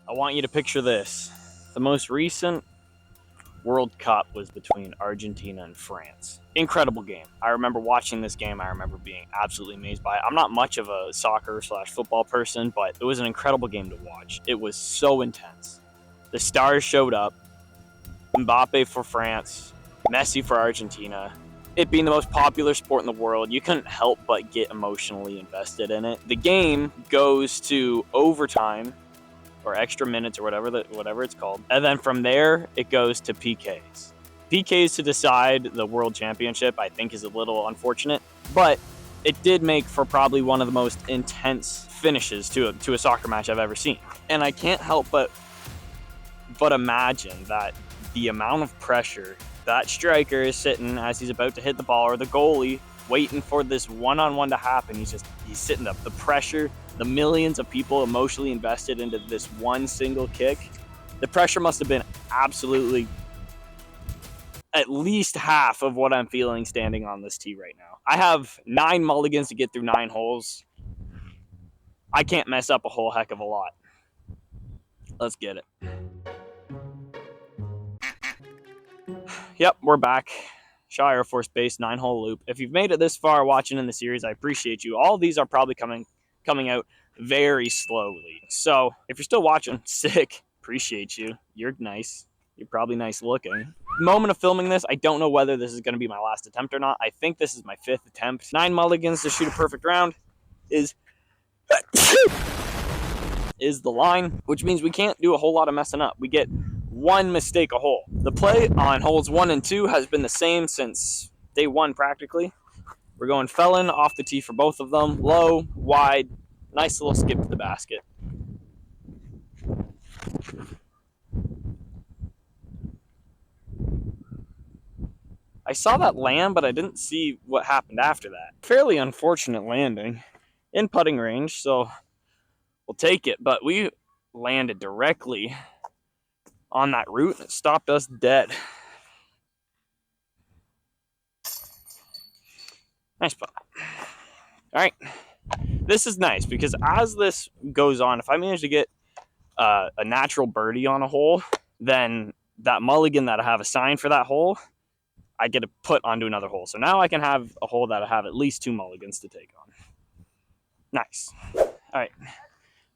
I want you to picture this. The most recent World Cup was between Argentina and France. Incredible game. I remember watching this game. I remember being absolutely amazed by it. I'm not much of a soccer/football person, but it was an incredible game to watch. It was so intense. The stars showed up. Mbappe for France, Messi for Argentina. It being the most popular sport in the world, you couldn't help but get emotionally invested in it. The game goes to overtime or extra minutes or whatever it's called. And then from there, it goes to PKs. PKs to decide the world championship, I think, is a little unfortunate, but it did make for probably one of the most intense finishes to a soccer match I've ever seen. And I can't help but imagine that the amount of pressure that striker is sitting as he's about to hit the ball, or the goalie waiting for this one-on-one to happen. He's sitting up. The pressure, the millions of people emotionally invested into this one single kick. The pressure must have been absolutely at least half of what I'm feeling standing on this tee right now. I have 9 mulligans to get through 9 holes. I can't mess up a whole heck of a lot. Let's get it. Yep, we're back. Shaw Air Force Base 9-hole loop. If you've made it this far watching in the series, I appreciate you. All of these are probably coming out very slowly. So if you're still watching, sick. Appreciate you. You're nice. You're probably nice looking. Moment of filming this, I don't know whether this is going to be my last attempt or not. I think this is my 5th attempt. 9 mulligans to shoot a perfect round is the line, which means we can't do a whole lot of messing up. We get 1 mistake a hole. The play on holes 1 and 2 has been the same since day 1 practically. We're going felon off the tee for both of them. Low, wide, nice little skip to the basket. I saw that land, but I didn't see what happened after that. Fairly unfortunate landing in putting range, so we'll take it. But we landed directly on that route, and it stopped us dead. Nice putt. All right. This is nice because as this goes on, if I manage to get a natural birdie on a hole, then that mulligan that I have assigned for that hole, I get to put onto another hole. So now I can have a hole that I have at least 2 mulligans to take on. Nice. All right.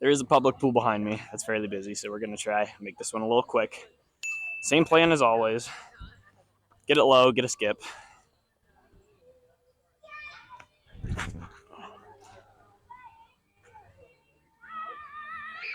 There is a public pool behind me that's fairly busy, so we're going to try make this one a little quick. Same plan as always. Get it low, get a skip.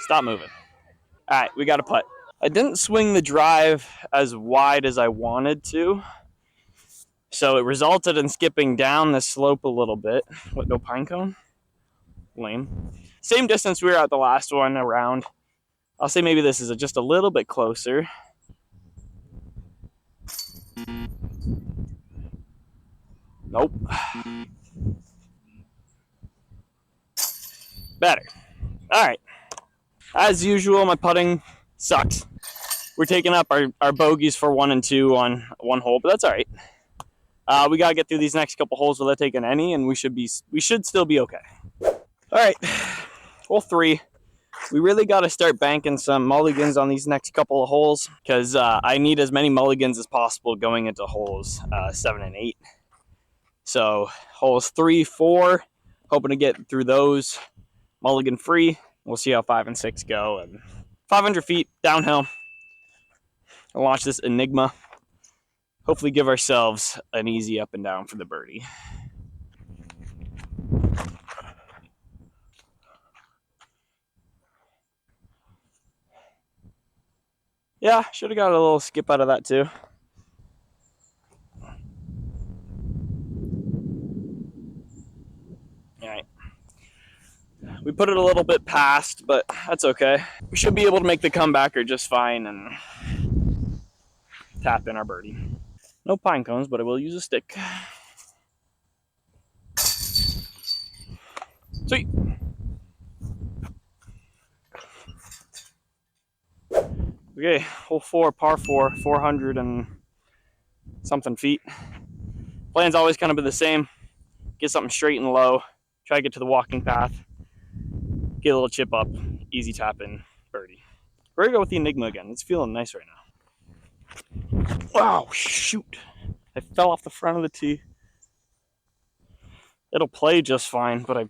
Stop moving. All right, we got a putt. I didn't swing the drive as wide as I wanted to, so it resulted in skipping down the slope a little bit. What, no pine cone? Lame. Same distance we were at the last one around. I'll say maybe this is just a little bit closer. Nope. Better. All right. As usual, my putting sucks. We're taking up our bogeys for 1 and 2 on 1 hole, but that's all right. We got to get through these next couple holes without taking any, and we should still be okay. All right. Hole 3. We really got to start banking some mulligans on these next couple of holes because I need as many mulligans as possible going into holes 7 and 8. So holes 3, 4, hoping to get through those mulligan free. We'll see how 5 and 6 go. And 500 feet downhill. I'll launch this Enigma. Hopefully give ourselves an easy up and down for the birdie. Yeah, should have got a little skip out of that too. All right. We put it a little bit past, but that's okay. We should be able to make the comebacker just fine and tap in our birdie. No pine cones, but I will use a stick. Sweet. Okay, hole 4, par 4, 400 and something feet. Plan's always kind of been the same. Get something straight and low. Try to get to the walking path. Get a little chip up. Easy tap in birdie. We're gonna go with the Enigma again. It's feeling nice right now. Wow, shoot. I fell off the front of the tee. It'll play just fine, but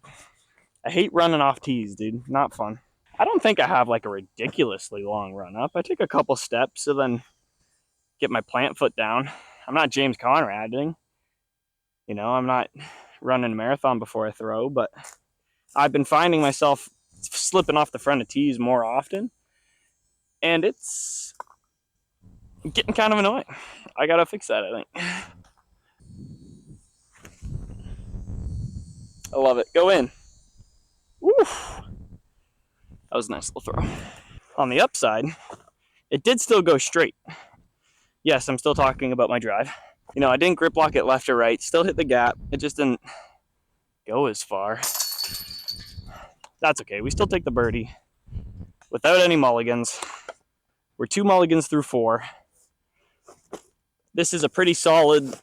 I hate running off tees, dude. Not fun. I don't think I have like a ridiculously long run up. I take a couple steps and then get my plant foot down. I'm not James Conrading. You know, I'm not running a marathon before I throw, but I've been finding myself slipping off the front of tees more often, and it's getting kind of annoying. I gotta fix that, I think. I love it. Go in. Woof. That was a nice little throw. On the upside, it did still go straight. Yes, I'm still talking about my drive. You know, I didn't grip lock it left or right. Still hit the gap. It just didn't go as far. That's okay. We still take the birdie without any mulligans. We're 2 mulligans through 4. This is a pretty solid,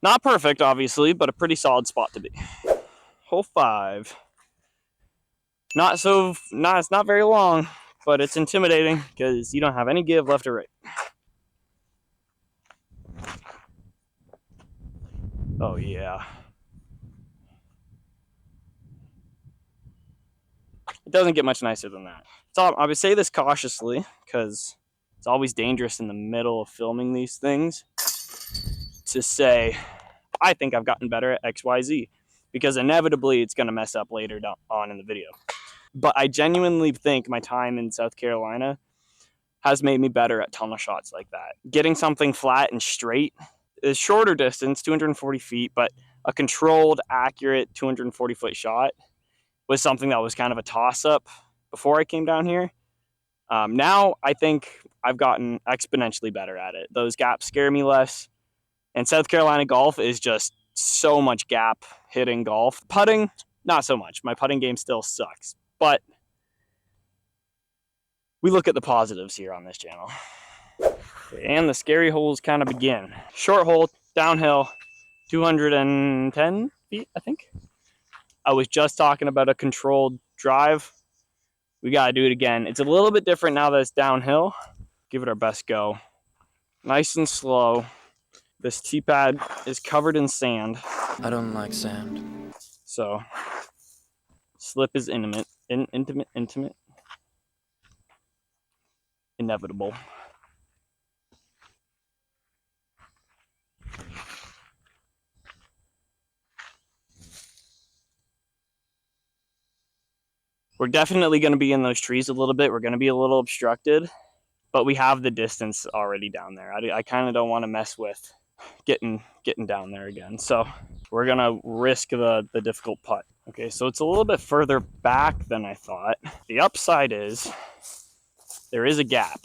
not perfect, obviously, but a pretty solid spot to be. Hole 5. It's not very long, but it's intimidating because you don't have any give left or right. Oh, yeah. It doesn't get much nicer than that. So I would say this cautiously because it's always dangerous in the middle of filming these things to say, I think I've gotten better at XYZ, because inevitably it's going to mess up later on in the video. But I genuinely think my time in South Carolina has made me better at tunnel shots like that. Getting something flat and straight is shorter distance, 240 feet, but a controlled, accurate 240-foot shot was something that was kind of a toss-up before I came down here. Now I think I've gotten exponentially better at it. Those gaps scare me less. And South Carolina golf is just so much gap hitting golf. Putting, not so much. My putting game still sucks. But we look at the positives here on this channel. And the scary holes kind of begin. Short hole, downhill, 210 feet, I think. I was just talking about a controlled drive. We got to do it again. It's a little bit different now that it's downhill. Give it our best go. Nice and slow. This tee pad is covered in sand. I don't like sand. So, slip is intimate. Inevitable. We're definitely going to be in those trees a little bit. We're going to be a little obstructed, but we have the distance already down there. I kind of don't want to mess with getting down there again. So we're going to risk the difficult putt. Okay, so it's a little bit further back than I thought. The upside is there is a gap.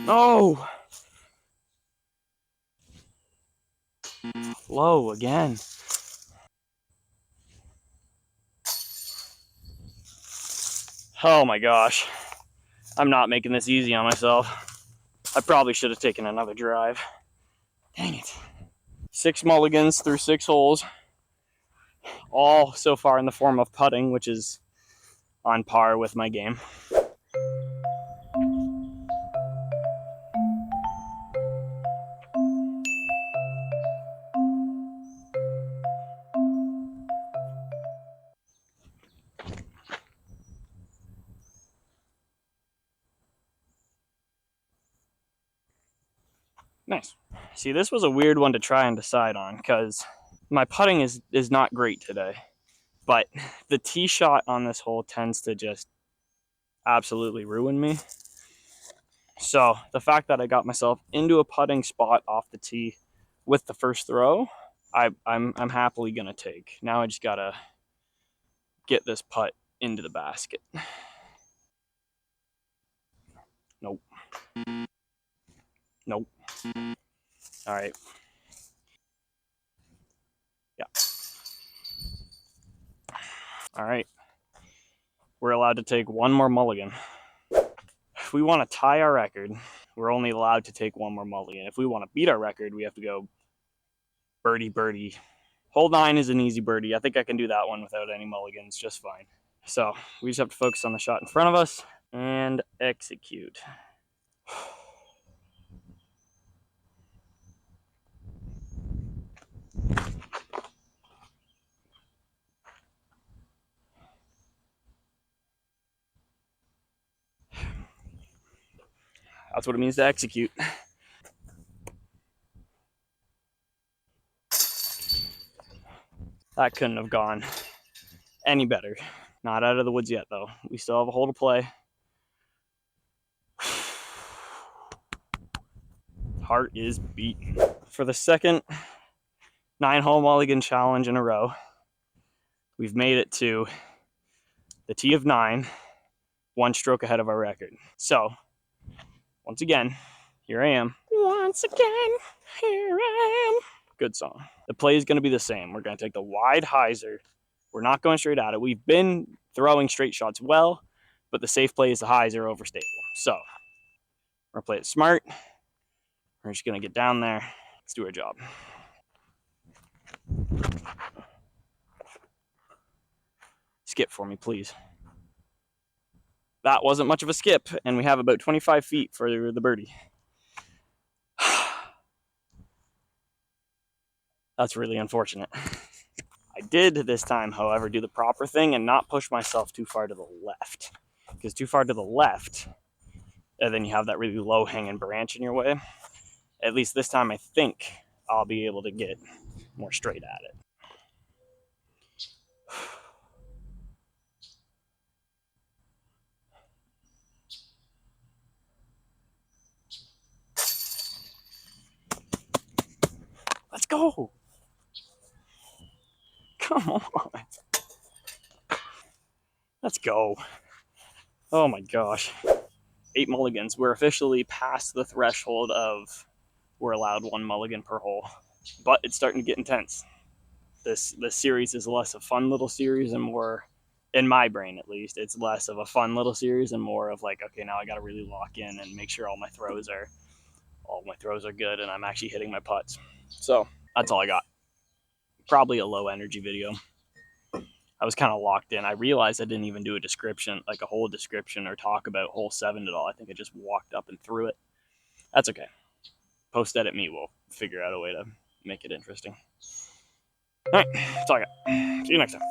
Oh! Low again. Oh my gosh. I'm not making this easy on myself. I probably should have taken another drive. Dang it. 6 mulligans through 6 holes. All so far in the form of putting, which is on par with my game. Nice. See, this was a weird one to try and decide on because my putting is not great today. But the tee shot on this hole tends to just absolutely ruin me. So the fact that I got myself into a putting spot off the tee with the first throw, I'm happily gonna take. Now I just gotta get this putt into the basket. Nope. Nope. All right. Yeah. All right. We're allowed to take one more mulligan. If we want to tie our record, We're only allowed to take one more mulligan. If we want to beat our record, we have to go birdie, birdie. Hole 9 is an easy birdie. I think I can do that one without any mulligans just fine. So we just have to focus on the shot in front of us and execute. That's what it means to execute. That couldn't have gone any better. Not out of the woods yet, though. We still have a hole to play. Heart is beaten. For the second 9-hole mulligan challenge in a row, we've made it to the tee of 9, 1 stroke ahead of our record. So, once again, here I am. Once again, here I am. Good song. The play is going to be the same. We're going to take the wide hyzer. We're not going straight at it. We've been throwing straight shots well, but the safe play is the hyzer over stable. So, we're going to play it smart. We're just going to get down there. Let's do our job. Skip for me, please. That wasn't much of a skip, and we have about 25 feet for the birdie. That's really unfortunate. I did this time, however, do the proper thing and not push myself too far to the left. Because too far to the left, and then you have that really low-hanging branch in your way. At least this time, I think I'll be able to get more straight at it. Let's go! Come on! Let's go. Oh my gosh. 8 mulligans. We're officially past the threshold of we're allowed 1 mulligan per hole. But it's starting to get intense. This series is less a fun little series and more, in my brain at least, it's less of a fun little series and more of like, okay, now I got to really lock in and make sure all my throws are good and I'm actually hitting my putts. So that's all I got. Probably a low energy video. I was kind of locked in. I realized I didn't even do a description, like a whole description or talk about hole 7 at all. I think I just walked up and threw it. That's okay. Post edit me will figure out a way to make it interesting. All right, that's all I got. See you next time.